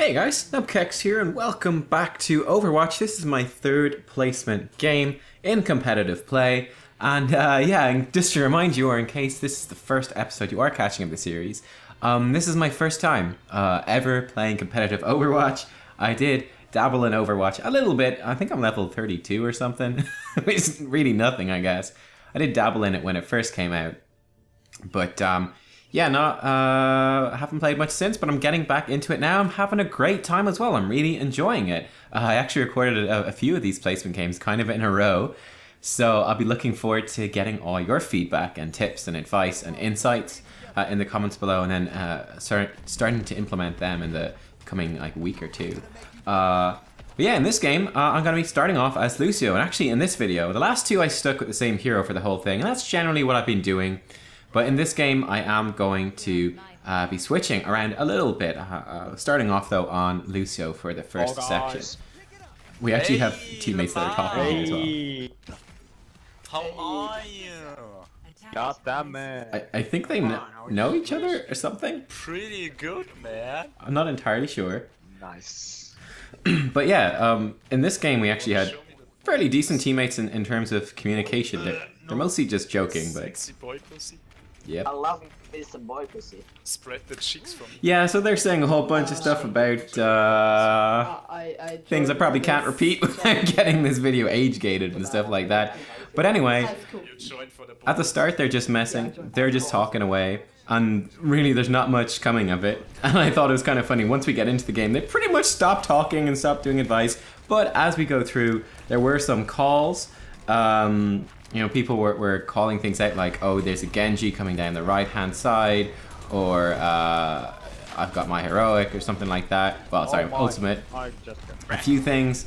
Hey guys, Nubkeks here and welcome back to Overwatch. This is my third placement game in competitive play. And and just to remind you, or in case this is the first episode you are catching of the series, this is my first time ever playing competitive Overwatch. I did dabble in Overwatch a little bit. I think I'm level 32 or something, which is really nothing, I guess. I did dabble in it when it first came out. But I haven't played much since, but I'm getting back into it now. I'm having a great time as well. I'm really enjoying it. I actually recorded a few of these placement games kind of in a row. So I'll be looking forward to getting all your feedback and tips and advice and insights in the comments below, and then starting to implement them in the coming week or two. But yeah, in this game, I'm going to be starting off as Lucio. And actually in this video, the last two I stuck with the same hero for the whole thing. And that's generally what I've been doing. But in this game, I am going to be switching around a little bit. Starting off, though, on Lucio for the first section. We actually have teammates that are talking here as well. How are you? God damn it. I think they know each other or something. Pretty good, man. I'm not entirely sure. Nice. But yeah, in this game, we actually had fairly decent teammates in terms of communication. They're mostly just joking, but... Sexy boy pussy. Yep. I love me some boy pussy. Spread the cheeks for me. Yeah, so they're saying a whole bunch of stuff about things I probably can't repeat without getting this video age-gated and stuff like that. But anyway, at the start they're just messing, they're just talking away, and really there's not much coming of it. And I thought it was kind of funny, once we get into the game, they pretty much stop talking and stop doing advice. But as we go through, there were some calls. You know, people were calling things out like, oh, there's a Genji coming down the right-hand side, or I've got my heroic, or something like that. Well, sorry, ultimate. A few things.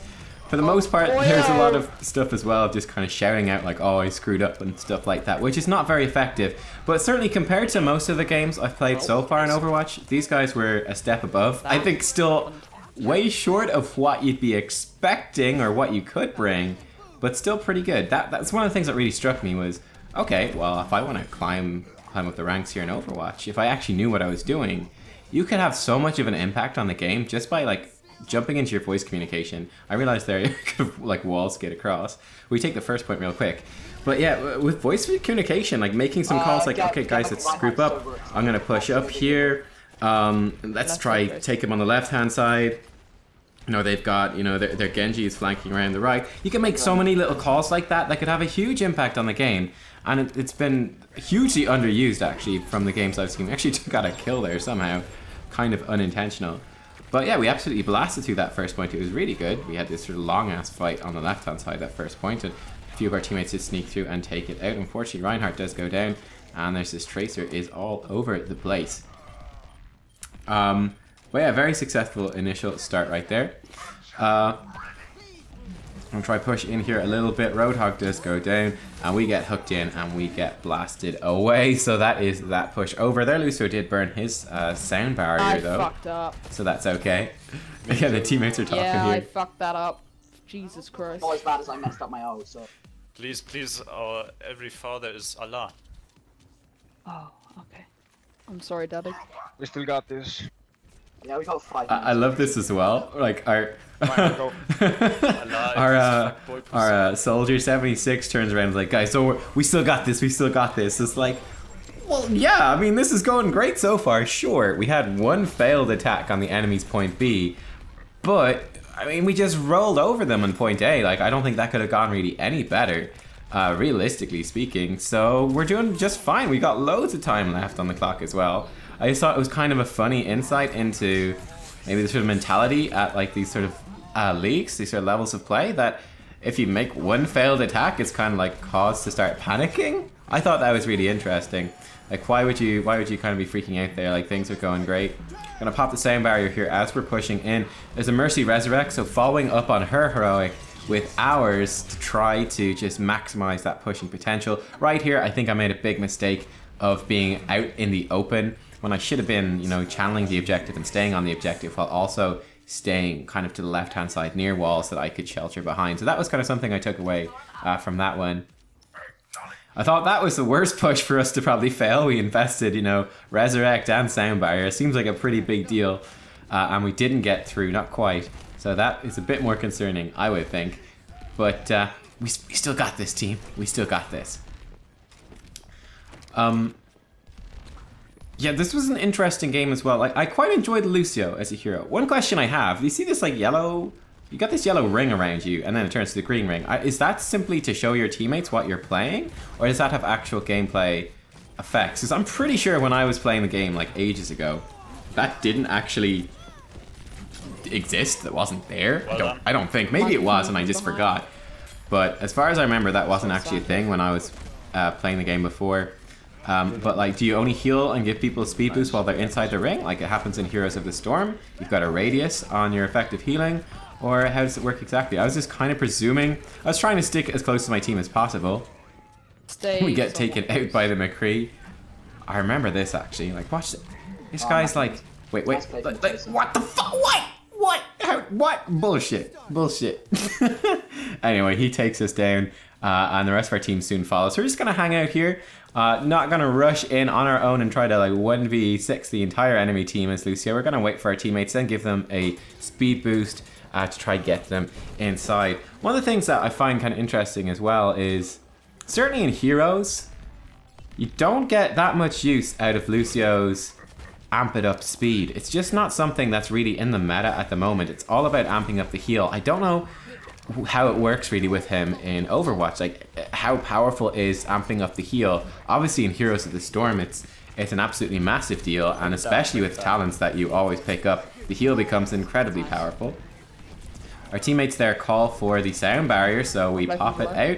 For the most part, there's a lot of stuff as well, just kind of shouting out like, oh, I screwed up and stuff like that, which is not very effective. But certainly compared to most of the games I've played so far in Overwatch, these guys were a step above. I think still way short of what you'd be expecting or what you could bring, but still pretty good. That's one of the things that really struck me was, okay, well, if I want to climb up the ranks here in Overwatch, if I actually knew what I was doing, you could have so much of an impact on the game just by like jumping into your voice communication. I realized there you could like wall skate across. We take the first point real quick. But yeah, with voice communication, like making some calls like, okay guys, let's group up. I'm going to push up here. Let's try take him on the left-hand side. You know, they've got, you know, their Genji is flanking around the right. You can make so many little calls like that that could have a huge impact on the game. And it's been hugely underused, actually, from the games I've seen. We actually got a kill there somehow. Kind of unintentional. But yeah, we absolutely blasted through that first point. It was really good. We had this sort of long-ass fight on the left-hand side, that first point. And a few of our teammates did sneak through and take it out. Unfortunately, Reinhardt does go down. And there's this Tracer is all over the place. But yeah, very successful initial start right there. I'm gonna try push in here a little bit. Roadhog does go down, and we get hooked in, and we get blasted away. So that is that push over there. Lucio did burn his sound barrier though. I fucked up. So that's okay. Yeah, the teammates are talking here. Yeah, I fucked that up. Jesus Christ. Not as bad as I messed up my own, so. Please, please, our every father is Allah. Oh, okay. I'm sorry, Daddy. We still got this. Yeah, we got 5 I love this as well. Like our soldier 76 turns around and is like, guys, so we still got this. We still got this. It's like, well, yeah. I mean, this is going great so far. Sure, we had one failed attack on the enemy's point B, but I mean, we just rolled over them on point A. Like, I don't think that could have gone really any better, realistically speaking. So we're doing just fine. We got loads of time left on the clock as well. I just thought it was kind of a funny insight into maybe the sort of mentality at like these sort of leagues, these sort of levels of play, that if you make one failed attack, it's kind of like cause to start panicking. I thought that was really interesting. Like, why would you kind of be freaking out there? Like, things are going great. Gonna pop the sound barrier here as we're pushing in. There's a Mercy Resurrect, so following up on her heroic with ours to try to just maximize that pushing potential. Right here, I think I made a big mistake of being out in the open when I should have been, you know, channeling the objective and staying on the objective while also staying kind of to the left-hand side near walls that I could shelter behind. So that was kind of something I took away from that one. I thought that was the worst push for us to probably fail. We invested, you know, Resurrect and Sound Barrier. Seems like a pretty big deal. and we didn't get through, not quite. So that is a bit more concerning, I would think. But we still got this, team. We still got this. Yeah, this was an interesting game as well. Like, I quite enjoyed Lucio as a hero. One question I have, you see this like yellow... You got this yellow ring around you, and then it turns to the green ring. Is that simply to show your teammates what you're playing? Or does that have actual gameplay effects? Because I'm pretty sure when I was playing the game, like, ages ago, that didn't actually exist. That wasn't there. I don't think. Maybe it was, and I just forgot. But as far as I remember, that wasn't actually a thing when I was playing the game before. But like, do you only heal and give people a speed boost while they're inside the ring, like it happens in Heroes of the Storm? You've got a radius on your effective healing, or how does it work exactly? I was just kind of presuming. I was trying to stick as close to my team as possible. We get taken out by the McCree. I remember this actually. Like, watch it. This guy's like, wait, like, what the fuck? What? How? What? Bullshit. Anyway, he takes us down, and the rest of our team soon follows. So we're just gonna hang out here. Not gonna rush in on our own and try to like 1v6 the entire enemy team as Lucio. We're gonna wait for our teammates, then give them a speed boost to try get them inside. One of the things that I find kind of interesting as well is, certainly in Heroes, you don't get that much use out of Lucio's amp it up speed. It's just not something that's really in the meta at the moment. It's all about amping up the heal. I don't know how it works really with him in Overwatch. Like, how powerful is amping up the heal? Obviously in Heroes of the Storm it's an absolutely massive deal, and especially with talents that you always pick up, the heal becomes incredibly powerful. Our teammates there call for the sound barrier, so we pop it out.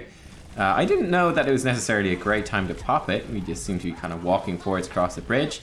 I didn't know that it was necessarily a great time to pop it. We just seem to be kind of walking forwards across the bridge.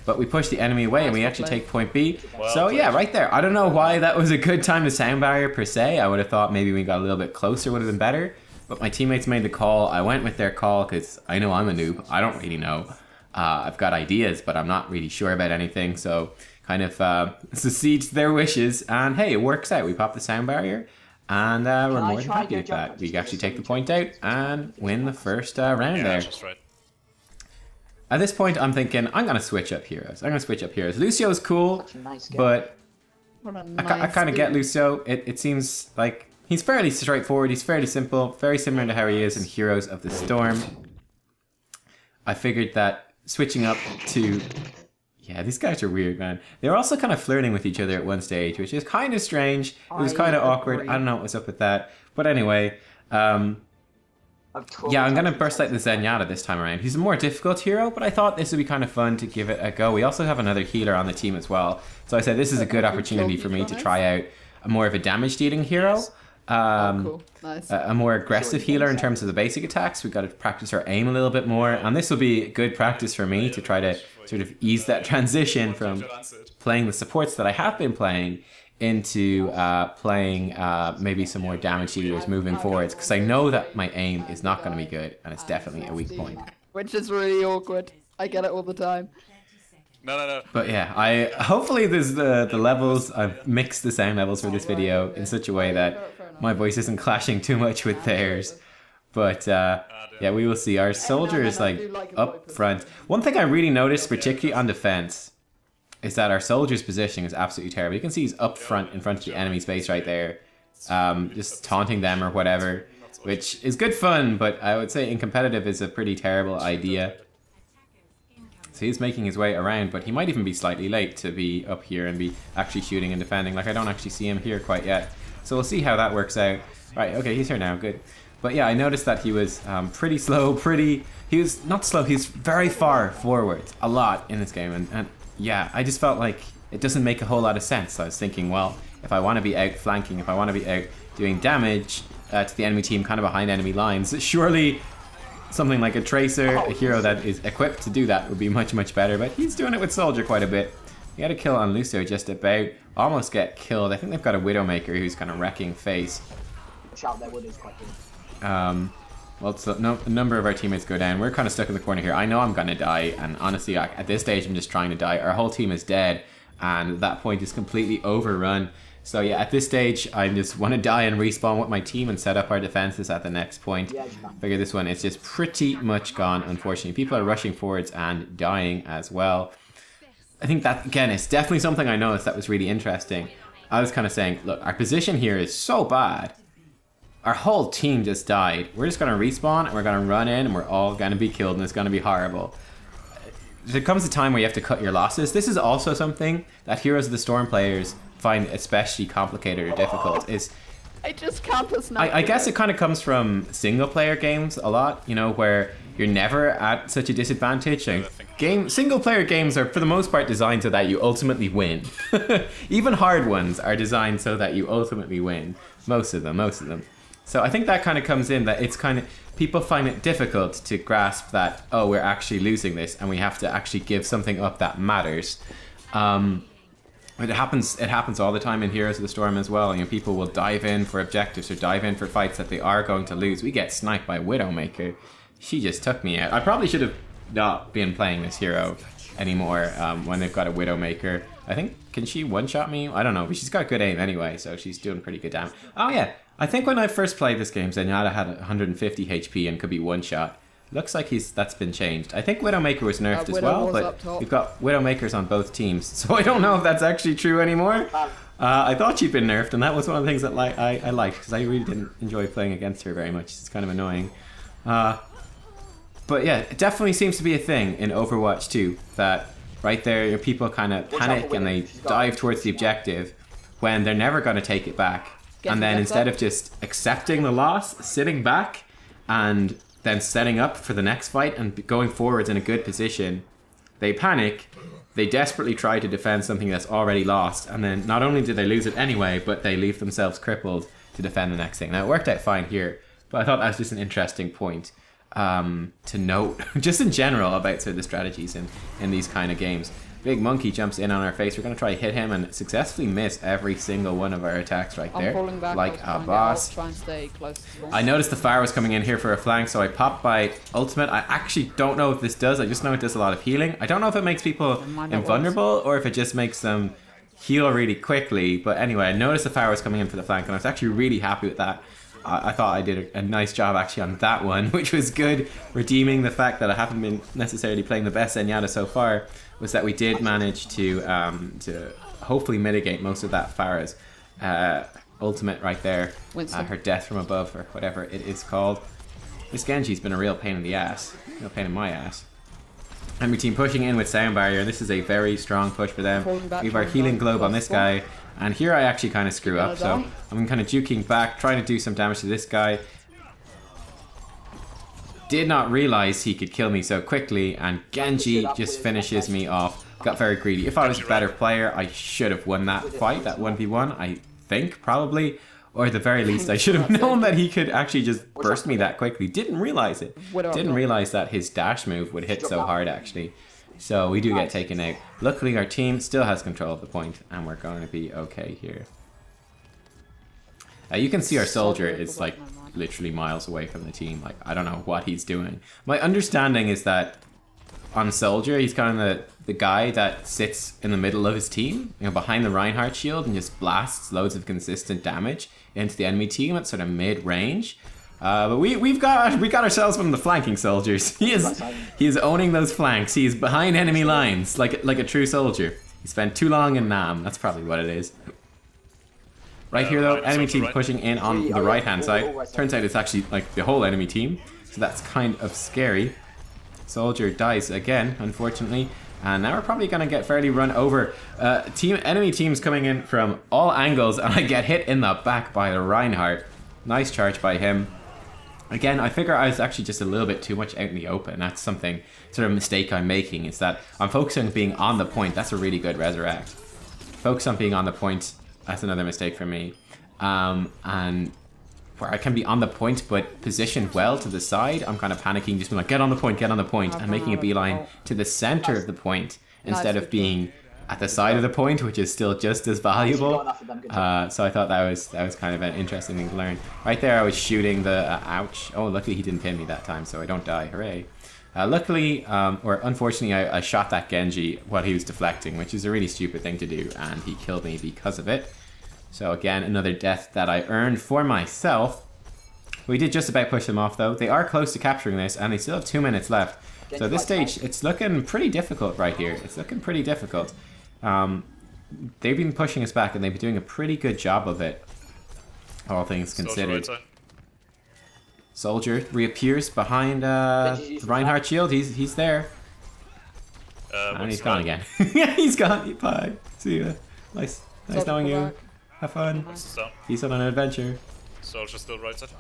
But we push the enemy away and we actually take point B. So yeah, right there. I don't know why that was a good time to sound barrier per se. I would have thought maybe we got a little bit closer would have been better. But my teammates made the call. I went with their call because I know I'm a noob. I don't really know. I've got ideas, but I'm not really sure about anything. So kind of succeed to their wishes. And hey, it works out. We pop the sound barrier. And we're more than happy with that. We actually take the point out and win the first round there. At this point, I'm thinking, I'm going to switch up heroes. Lucio's cool, but I kind of get Lucio. It seems like he's fairly straightforward. He's fairly simple, very similar to how he is in Heroes of the Storm. I figured that switching up to... Yeah, these guys are weird, man. They were also kind of flirting with each other at one stage, which is kind of strange. It was kind of awkward. I don't know what was up with that. But anyway, yeah, I'm going to burst out the Zenyatta this time around. He's a more difficult hero, but I thought this would be kind of fun to give it a go. We also have another healer on the team as well. So I said this is a good opportunity for me to try out more of a damage dealing hero. Cool. Nice. A more aggressive healer in terms of the basic attacks. We've got to practice our aim a little bit more. And this will be good practice for me to try to sort of ease that transition from playing the supports that I have been playing into playing maybe some more damage dealers moving forwards, because I know that my aim is not going to be good and it's definitely a weak point. Which is really awkward. I get it all the time. No. But yeah, hopefully there's the levels, I've mixed the sound levels for this video in such a way that my voice isn't clashing too much with theirs. But yeah, we will see. Our soldier is like up front. One thing I really noticed, particularly on defense, is that our soldier's positioning is absolutely terrible. You can see he's up front in front of the enemy's base right there, just taunting them or whatever, which is good fun, but I would say in competitive is a pretty terrible idea. So he's making his way around, but he might even be slightly late to be up here and be actually shooting and defending. Like, I don't actually see him here quite yet. So we'll see how that works out. Right, okay, he's here now, good. But yeah, I noticed that he was pretty slow, he was not slow, he's very far forwards, a lot in this game. And yeah, I just felt like it doesn't make a whole lot of sense. So I was thinking, well, if I want to be out flanking, if I want to be out doing damage to the enemy team kind of behind enemy lines, surely something like a Tracer, a hero that is equipped to do that, would be much, much better. But he's doing it with Soldier quite a bit. He had a kill on Lucio just about, almost get killed. I think they've got a Widowmaker who's kind of wrecking face. Well, so a number of our teammates go down. We're kind of stuck in the corner here. I know I'm going to die, and honestly, at this stage, I'm just trying to die. Our whole team is dead, and that point is completely overrun. So yeah, at this stage, I just want to die and respawn with my team and set up our defenses at the next point. Figure this one, it's just pretty much gone, unfortunately. People are rushing forwards and dying as well. I think that, again, it's definitely something I noticed that was really interesting. I was kind of saying, look, our position here is so bad. Our whole team just died. We're just going to respawn and we're going to run in and we're all going to be killed and it's going to be horrible. There comes a time where you have to cut your losses. This is also something that Heroes of the Storm players find especially complicated or difficult. I just campus now. I guess it kind of comes from single player games a lot, you know, where you're never at such a disadvantage. And single player games are for the most part designed so that you ultimately win. Even hard ones are designed so that you ultimately win. Most of them. So I think that kind of comes in that it's kind of, people find it difficult to grasp that, oh, we're actually losing this and we have to actually give something up that matters. It happens all the time in Heroes of the Storm as well. You know, people will dive in for objectives or dive in for fights that they are going to lose. We get sniped by Widowmaker. She just took me out. I probably should have not been playing this hero anymore when they've got a Widowmaker. I think, can she one-shot me? I don't know, but she's got good aim anyway, so she's doing pretty good damage. Oh yeah, I think when I first played this game, Zenyatta had 150 HP and could be one-shot. Looks like that's been changed. I think Widowmaker was nerfed as well, but we've got Widowmakers on both teams, so I don't know if that's actually true anymore. I thought she'd been nerfed, and that was one of the things that I liked, because I really didn't enjoy playing against her very much. It's kind of annoying. But yeah, it definitely seems to be a thing in Overwatch 2, that right there, you know, people kind of panic and they dive towards the objective when they're never going to take it back. And then instead of just accepting the loss, sitting back and then setting up for the next fight and going forwards in a good position, they panic, they desperately try to defend something that's already lost, and then not only do they lose it anyway, but they leave themselves crippled to defend the next thing. Now, it worked out fine here, but I thought that was just an interesting point to note, just in general, about sort of the strategies in these kind of games. Big Monkey jumps in on our face. We're going to try hit him and successfully miss every single one of our attacks right there. Like a boss. Try and stay close to them. I noticed the Pharah was coming in here for a flank, so I popped by ultimate. I actually don't know if this does. I just know it does a lot of healing. I don't know if it makes people invulnerable or if it just makes them heal really quickly. But anyway, I noticed the Pharah was coming in for the flank, and I was actually really happy with that. I thought I did a nice job actually on that one, which was good, redeeming the fact that I haven't been necessarily playing the best Zenyatta so far, was that we did manage to hopefully mitigate most of that Pharah's ultimate right there, her death from above, or whatever it is called. This Genji's been a real pain in the ass, real pain in my ass. Enemy team pushing in with Sound Barrier. This is a very strong push for them. We have our Healing Globe on this guy. And here I actually kind of screw up, so I'm kind of juking back, trying to do some damage to this guy. Did not realize he could kill me so quickly, and Genji just finishes me off. Got very greedy. If I was a better player, I should have won that fight, that 1v1, I think, probably. Or at the very least, I should have known that he could actually just burst me that quickly. Didn't realize it. Didn't realize that his dash move would hit so hard, actually. So we do get taken out. Luckily, our team still has control of the point, and we're going to be okay here. You can see our soldier is like literally miles away from the team. Like, I don't know what he's doing. My understanding is that on soldier, he's kind of the guy that sits in the middle of his team, you know, behind the Reinhardt shield, and just blasts loads of consistent damage into the enemy team at sort of mid-range. But we got ourselves one of the flanking soldiers. He is owning those flanks. He is behind enemy lines like a true soldier. He spent too long in Nam. That's probably what it is. Right here though, enemy team pushing in on the right hand side. Turns out it's actually like the whole enemy team, so that's kind of scary. Soldier dies again, unfortunately, and now we're probably gonna get fairly run over. Enemy teams coming in from all angles, and I get hit in the back by the Reinhardt. Nice charge by him. Again, I figure I was actually just a little bit too much out in the open. That's something, sort of mistake I'm making, is that I'm focusing on being on the point. That's a really good resurrect. Focus on being on the point, that's another mistake for me. And where I can be on the point but positioned well to the side, I'm kind of panicking, just being like, get on the point, and making a beeline to the center of the point instead of being at the side of the point, which is still just as valuable. So I thought that was kind of an interesting thing to learn. Right there I was shooting the ouch. Oh, luckily he didn't pin me that time, so I don't die. Hooray. Luckily, or unfortunately, I shot that Genji while he was deflecting, which is a really stupid thing to do, and he killed me because of it. So again, another death that I earned for myself. We did just about push them off though. They are close to capturing this, and they still have 2 minutes left. So this stage, it's looking pretty difficult right here. It's looking pretty difficult. They've been pushing us back, and they've been doing a pretty good job of it, all things considered. Soldier reappears behind the Reinhardt shield. He's there. And he's gone again. He's gone. Bye. See ya. Nice knowing you. Have fun. He's on an adventure. Soldier still right side.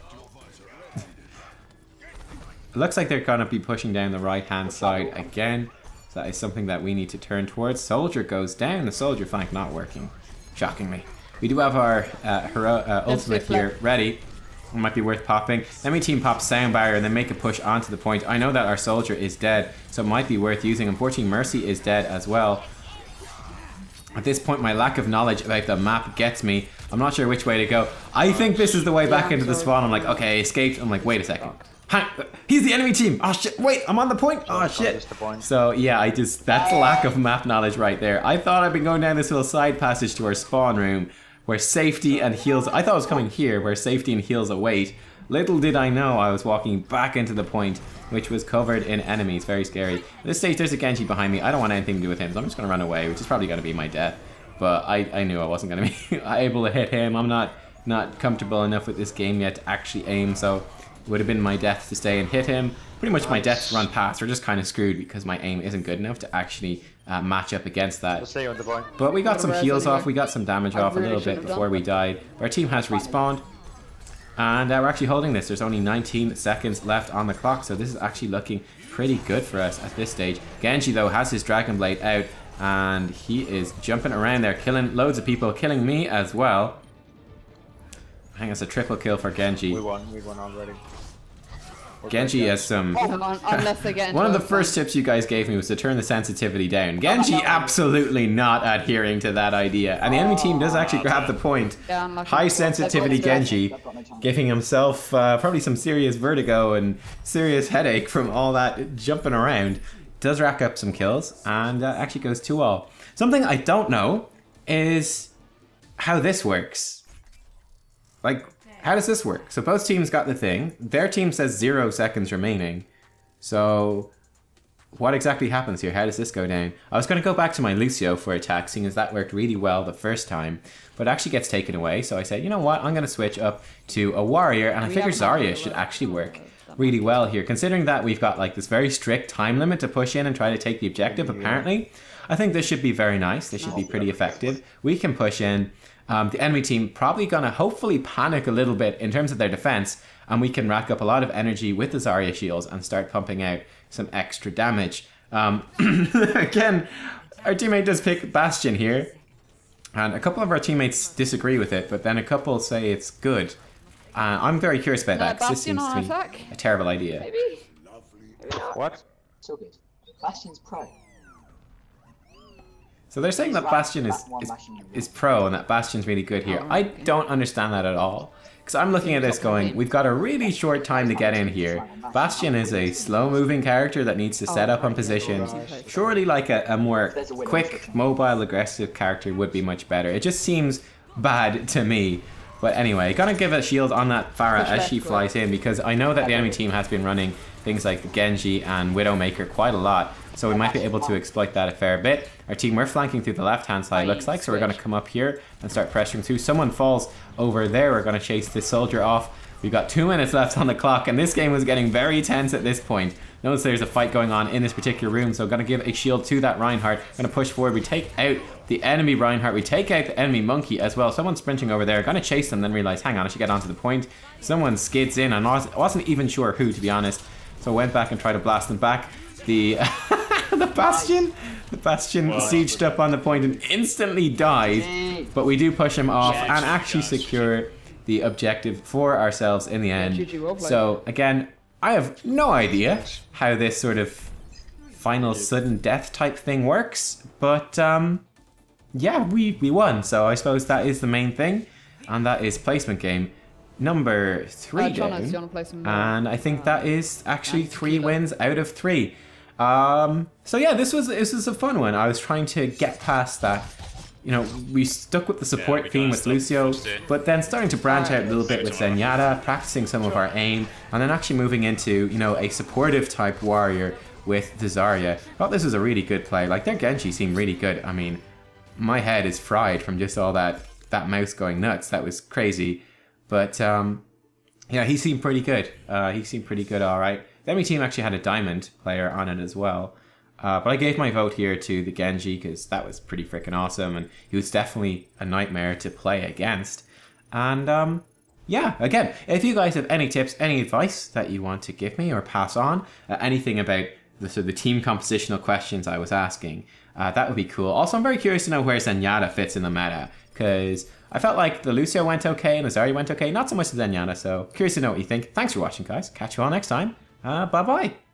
It looks like they're gonna be pushing down the right-hand side again. So that is something that we need to turn towards. Soldier goes down. The soldier flank not working. Shockingly. We do have our ultimate here ready. It might be worth popping. Enemy team pops sound barrier and then make a push onto the point. I know that our soldier is dead, so it might be worth using. Unfortunately, Mercy is dead as well. At this point, my lack of knowledge about the map gets me. I'm not sure which way to go. I think this is the way back into the spawn. I'm like, okay, I escaped. I'm like, wait a second. He's the enemy team. Oh shit, wait, I'm on the point. Oh shit. So yeah, that's lack of map knowledge right there. I thought I'd been going down this little side passage to our spawn room where safety and heals, I thought I was coming here where safety and heals await. Little did I know I was walking back into the point, which was covered in enemies. Very scary. At this stage, there's a Genji behind me. I don't want anything to do with him, so I'm just going to run away, which is probably going to be my death. But I knew I wasn't going to be able to hit him. I'm not comfortable enough with this game yet to actually aim, so it would have been my death to stay and hit him. Pretty much my death to run past. We're just kind of screwed because my aim isn't good enough to actually match up against that. But we got some heals off, we got some damage off a little bit before we died. Our team has respawned. And we're actually holding this. There's only 19 seconds left on the clock, so this is actually looking pretty good for us at this stage. Genji, though, has his Dragon Blade out, and he is jumping around there, killing loads of people, killing me as well. I think it's a triple kill for Genji. We won already. Genji has some... One of the first tips you guys gave me was to turn the sensitivity down. Genji absolutely not adhering to that idea. And the enemy team does actually grab the point. High sensitivity Genji, giving himself probably some serious vertigo and serious headache from all that jumping around. Does rack up some kills and actually goes 2-all. Something I don't know is how this works. Like, how does this work? So both teams got the thing. Their team says 0 seconds remaining. So what exactly happens here? How does this go down? I was going to go back to my Lucio for attack, seeing as that worked really well the first time. But it actually gets taken away. So I said, you know what? I'm going to switch up to a warrior. And I figure Zarya should actually work really well here. Considering that we've got like this very strict time limit to push in and try to take the objective, apparently. I think this should be very nice. This should be pretty effective. We can push in. The enemy team probably gonna hopefully panic a little bit in terms of their defense, and we can rack up a lot of energy with the Zarya shields and start pumping out some extra damage. Again, our teammate does pick Bastion here, and a couple of our teammates disagree with it, but then a couple say it's good. I'm very curious about that, because this seems to be a terrible idea. Maybe. What? So good. Bastion's pro. So they're saying that Bastion is pro and that Bastion's really good here. I don't understand that at all. Because I'm looking at this going, we've got a really short time to get in here. Bastion is a slow-moving character that needs to set up on positions. Surely like a more quick, mobile, aggressive character would be much better. It just seems bad to me. But anyway, gonna give a shield on that Pharah as she flies in, because I know that the enemy team has been running things like Genji and Widowmaker quite a lot. So we might be able to exploit that a fair bit. Our team, we're flanking through the left-hand side, looks like. So we're going to come up here and start pressuring through. Someone falls over there. We're going to chase this soldier off. We've got 2 minutes left on the clock, and this game was getting very tense at this point. Notice there's a fight going on in this particular room, so I'm going to give a shield to that Reinhardt. Going to push forward. We take out the enemy Reinhardt. We take out the enemy Monkey as well. Someone's sprinting over there. Going to chase them, then realize, hang on, I should get onto the point. Someone skids in, and I wasn't even sure who, to be honest. So I went back and tried to blast them back. The Bastion sieged up on the point and instantly died, but we do push him off and actually secure the objective for ourselves in the end. So again, I have no idea how this sort of final sudden death type thing works, but yeah, we won. So I suppose that is the main thing, and that is placement game number 3 down, and I think that is actually 3 wins out of 3. So yeah, this was a fun one. I was trying to get past that. You know, we stuck with the support theme with Lucio, but then starting to branch out a little bit with Zenyatta, practicing some of our aim, and then actually moving into, you know, a supportive type warrior with the Zarya. I thought this was a really good play. Like, their Genji seemed really good. I mean, my head is fried from just all that mouse going nuts. That was crazy. But, yeah, he seemed pretty good. He seemed pretty good, all right. The enemy team actually had a diamond player on it as well. But I gave my vote here to the Genji because that was pretty freaking awesome. And he was definitely a nightmare to play against. And, yeah, again, if you guys have any tips, any advice that you want to give me or pass on, anything about the team compositional questions I was asking, that would be cool. Also, I'm very curious to know where Zenyatta fits in the meta, because I felt like the Lucio went okay and the Zarya went okay, not so much the Zenyatta, so curious to know what you think. Thanks for watching, guys. Catch you all next time. Bye-bye.